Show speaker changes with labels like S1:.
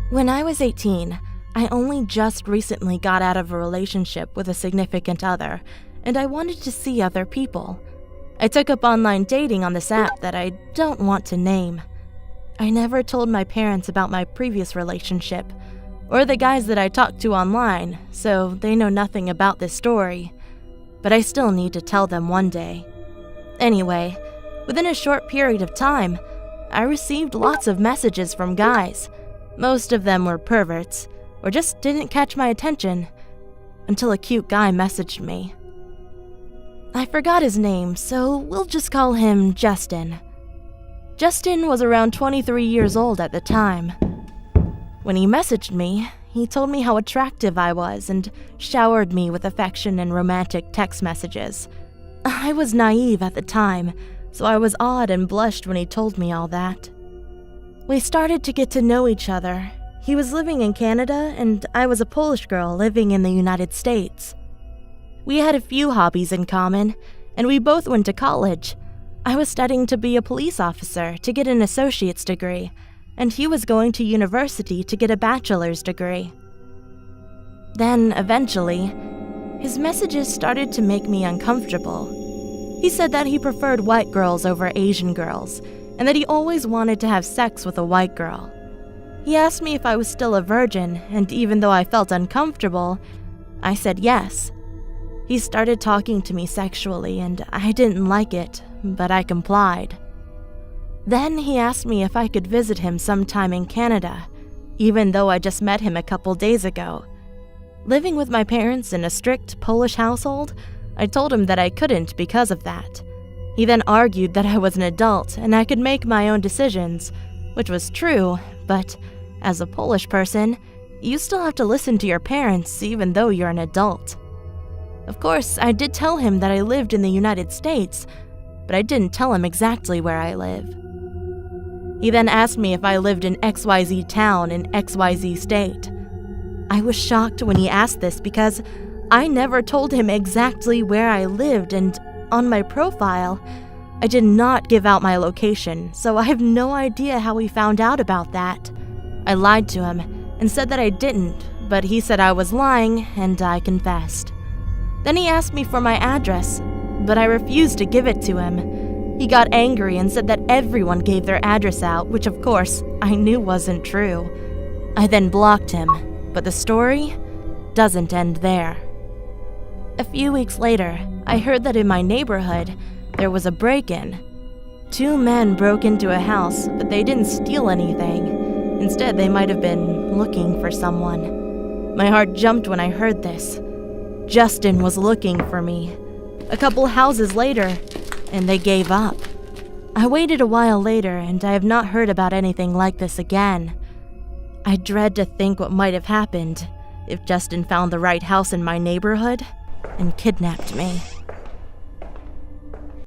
S1: When I was 18, I only just recently got out of a relationship with a significant other, and I wanted to see other people. I took up online dating on this app that I don't want to name. I never told my parents about my previous relationship, or the guys that I talked to online, so they know nothing about this story. But I still need to tell them one day. Anyway, within a short period of time, I received lots of messages from guys. Most of them were perverts, or just didn't catch my attention, until a cute guy messaged me. I forgot his name, so we'll just call him Justin. Justin was around 23 years old at the time. When he messaged me, he told me how attractive I was and showered me with affection and romantic text messages. I was naive at the time, so I was awed and blushed when he told me all that. We started to get to know each other. He was living in Canada, and I was a Polish girl living in the United States. We had a few hobbies in common, and we both went to college. I was studying to be a police officer to get an associate's degree, and he was going to university to get a bachelor's degree. Then, eventually, his messages started to make me uncomfortable. He said that he preferred white girls over Asian girls, and that he always wanted to have sex with a white girl. He asked me if I was still a virgin, and even though I felt uncomfortable, I said yes. He started talking to me sexually, and I didn't like it, but I complied. Then he asked me if I could visit him sometime in Canada, even though I just met him a couple days ago. Living with my parents in a strict Polish household, I told him that I couldn't because of that. He then argued that I was an adult and I could make my own decisions, which was true, but as a Polish person, you still have to listen to your parents even though you're an adult. Of course, I did tell him that I lived in the United States, but I didn't tell him exactly where I live. He then asked me if I lived in XYZ town in XYZ state. I was shocked when he asked this because I never told him exactly where I lived, and on my profile, I did not give out my location, so I have no idea how he found out about that. I lied to him and said that I didn't, but he said I was lying, and I confessed. Then he asked me for my address, but I refused to give it to him. He got angry and said that everyone gave their address out, which of course I knew wasn't true. I then blocked him, but the story doesn't end there. A few weeks later, I heard that in my neighborhood, there was a break-in. 2 men broke into a house, but they didn't steal anything. Instead, they might have been looking for someone. My heart jumped when I heard this. Justin was looking for me. A couple houses later, and they gave up. I waited a while later, and I have not heard about anything like this again. I dread to think what might have happened if Justin found the right house in my neighborhood and kidnapped me.